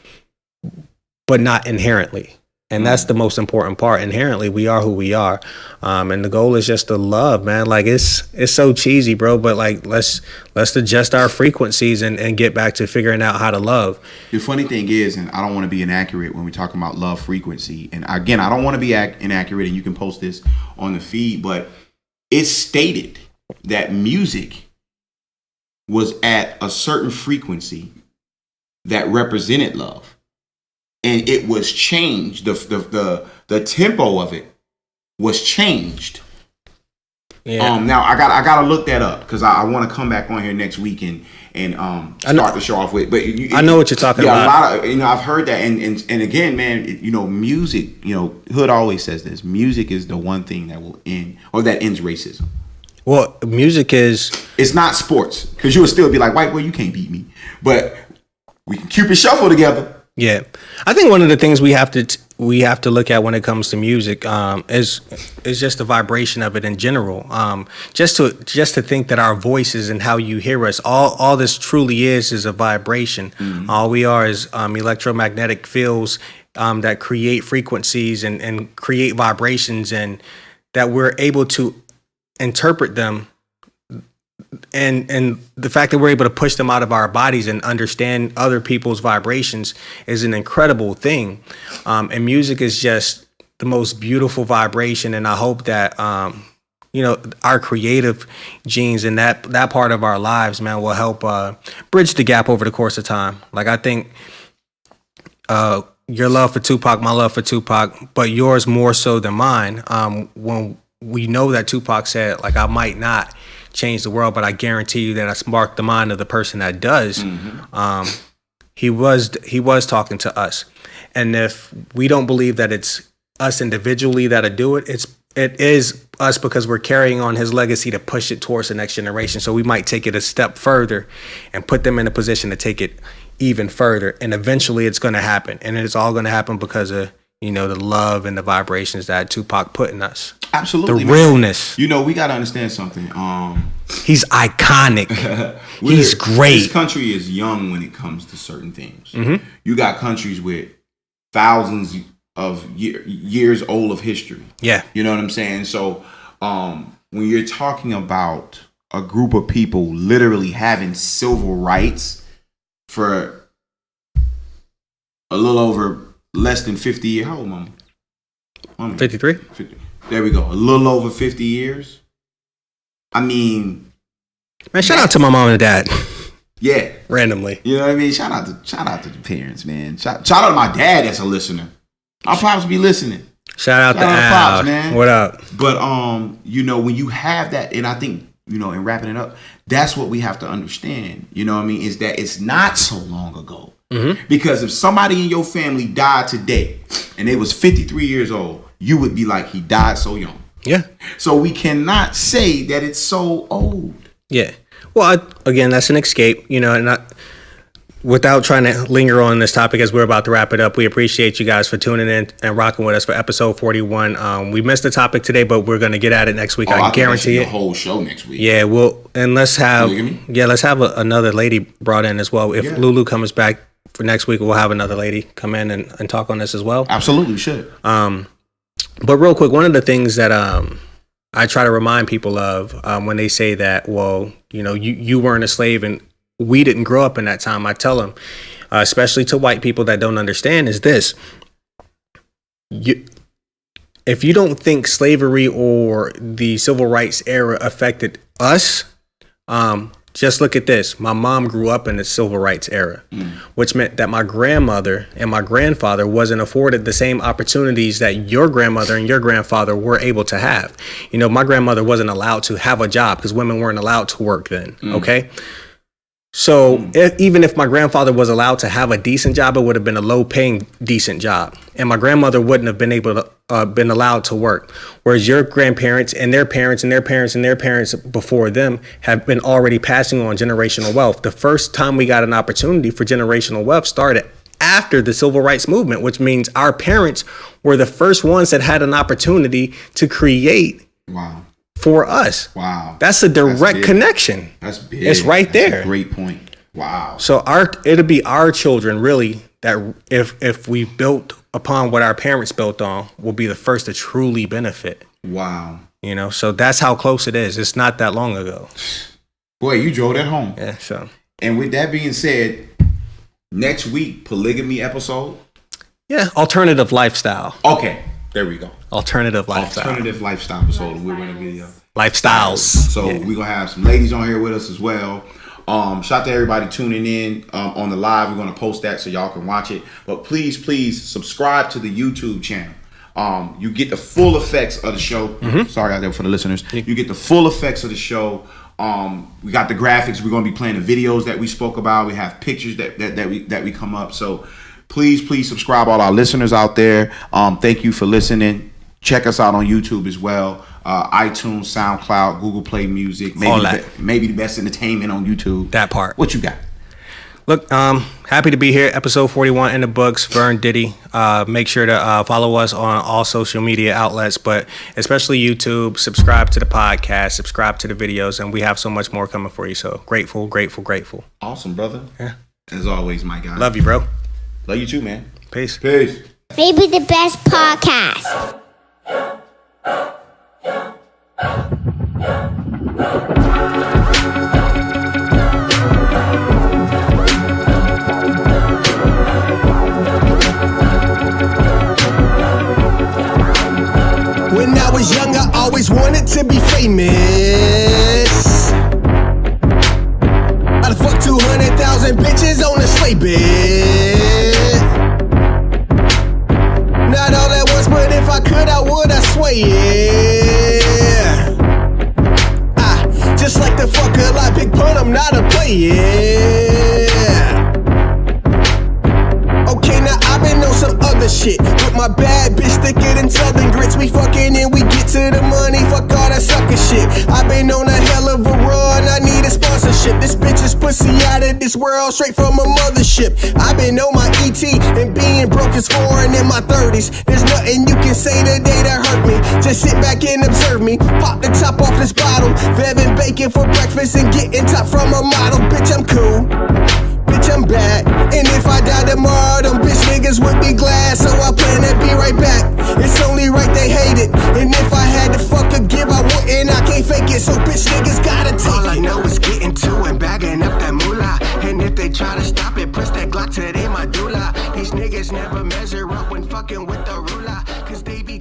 but not inherently. And that's the most important part. Inherently, we are who we are. And the goal is just to love, man. Like it's so cheesy, bro. But like, let's adjust our frequencies and get back to figuring out how to love. The funny thing is, and I don't want to be inaccurate when we're talking about love frequency. And again, I don't want to be inaccurate, and you can post this on the feed, but it's stated that music was at a certain frequency that represented love. And it was changed. The tempo of it was changed. Yeah. Now I gotta look that up because I want to come back on here next week and start the show off with. But I know what you're talking about. A lot of I've heard that, and again, man, music. Hood always says this: music is the one thing that will end or that ends racism. Well, music is. It's not sports because you would still be like, white boy, you can't beat me, but we can Cupid shuffle together. Yeah, I think one of the things we have to look at when it comes to music is just the vibration of it in general. Just to think that our voices and how you hear us, all this truly is a vibration. Mm-hmm. All we are is electromagnetic fields that create frequencies and create vibrations, and that we're able to interpret them. And the fact that we're able to push them out of our bodies and understand other people's vibrations is an incredible thing. And music is just the most beautiful vibration. And I hope that, our creative genes and that part of our lives, man, will help bridge the gap over the course of time. Like, I think your love for Tupac, my love for Tupac, but yours more so than mine. When we know that Tupac said, like, I might not change the world, but I guarantee you that I sparked the mind of the person that does. Mm-hmm. He was talking to us, and if we don't believe that it's us individually that'll do it, it is us because we're carrying on his legacy to push it towards the next generation. So we might take it a step further and put them in a position to take it even further, and eventually it's going to happen, and it's all going to happen because of the love and the vibrations that Tupac put in us. Absolutely, the realness. We got to understand something. He's iconic. He's great. This country is young when it comes to certain things. Mm-hmm. You got countries with thousands of years old of history. Yeah. You know what I'm saying? So when you're talking about a group of people literally having civil rights for a little over less than 50 years. How old, Mama? 53? 50. There we go. A little over 50 years. I mean, man, shout out to my mom and dad. Yeah. Randomly. You know what I mean? Shout out to the parents, man. Shout out to my dad that's a listener. I'll probably be listening. Shout out to Pops, man. What up? But when you have that, and I think, in wrapping it up, that's what we have to understand. You know what I mean? Is that it's not so long ago. Mm-hmm. Because if somebody in your family died today and they was 53 years old, you would be like, he died so young. Yeah. So we cannot say that it's so old. Yeah. Well, again, that's an escape, and without trying to linger on this topic as we're about to wrap it up, we appreciate you guys for tuning in and rocking with us for episode 41. We missed the topic today, but we're going to get at it next week. I guarantee it. The whole show next week. Yeah. Let's have another lady brought in as well. If Lulu comes back for next week, we'll have another lady come in and talk on this as well. Absolutely, we should. But real quick, one of the things that I try to remind people of when they say that, well, you weren't a slave and we didn't grow up in that time. I tell them, especially to white people that don't understand, is this. If you don't think slavery or the civil rights era affected us, just look at this. My mom grew up in the civil rights era, which meant that my grandmother and my grandfather wasn't afforded the same opportunities that your grandmother and your grandfather were able to have. My grandmother wasn't allowed to have a job because women weren't allowed to work then. Okay. So even if my grandfather was allowed to have a decent job, it would have been a low-paying decent job, and my grandmother wouldn't have been able to been allowed to work. Whereas your grandparents and their parents and their parents and their parents before them have been already passing on generational wealth. The first time we got an opportunity for generational wealth started after the civil rights movement, which means our parents were the first ones that had an opportunity to create. Wow. For us. Wow. That's a direct connection. That's big. It's right there. That's a great point. Wow. So it'll be our children really that if we built upon what our parents built on, we'll be the first to truly benefit. Wow. You know, so that's how close it is. It's not that long ago. Boy, you drove that home. Yeah, so. And with that being said, next week, polygamy episode. Yeah, alternative lifestyle. Okay, there we go. Alternative lifestyle episode. We're going to be lifestyles. So we're going to have some ladies on here with us as well. Shout out to everybody tuning in on the live. We're going to post that so y'all can watch it. But please subscribe to the YouTube channel. You get the full effects of the show. Mm-hmm. Sorry out there for the listeners. You get the full effects of the show. We got the graphics. We're going to be playing the videos that we spoke about. We have pictures that we come up. So please subscribe, all our listeners out there. Thank you for listening. Check us out on YouTube as well. iTunes, SoundCloud, Google Play Music. Maybe the best entertainment on YouTube. That part. What you got? Look, happy to be here. Episode 41 in the books. Vern Diddy. Make sure to follow us on all social media outlets, but especially YouTube. Subscribe to the podcast. Subscribe to the videos, and we have so much more coming for you. So grateful. Awesome, brother. Yeah. As always, my guy. Love you, bro. Love you too, man. Peace. Maybe the best podcast. When I was young, I always wanted to be famous. I'd fuck 200,000 bitches on a sleigh bed. Not all at once, but if I could, I would, I swear, yeah. Just like the fuck a lot, big pun, I'm not a player. Okay, now I've been on some other shit. With my bad bitch thicker than Southern grits. We fucking and we get to the money. Fuck all that sucker shit. I've been on a hell of a run. I need a sponsorship. This bitch is pussy out of this world, straight from a mothership. I've been on my ET and being broke is foreign in my 30s. There's nothing you can say today that hurt me. Just sit back and observe me. Pop the top off this bottle. Vevin bacon for breakfast and getting top from a model. Bitch, I'm cool. Bitch, I'm bad. And if I die tomorrow, them bitch niggas would be glad. So I plan to be right back. It's only right they hate it. And if I had to fuck a give, I wouldn't. I can't fake it. So bitch niggas gotta take it. All I know is getting to and bagging up that moolah. And if they try to stop it, press that Glock to their medulla. These niggas never measure up when fucking with the ruler. Cause they be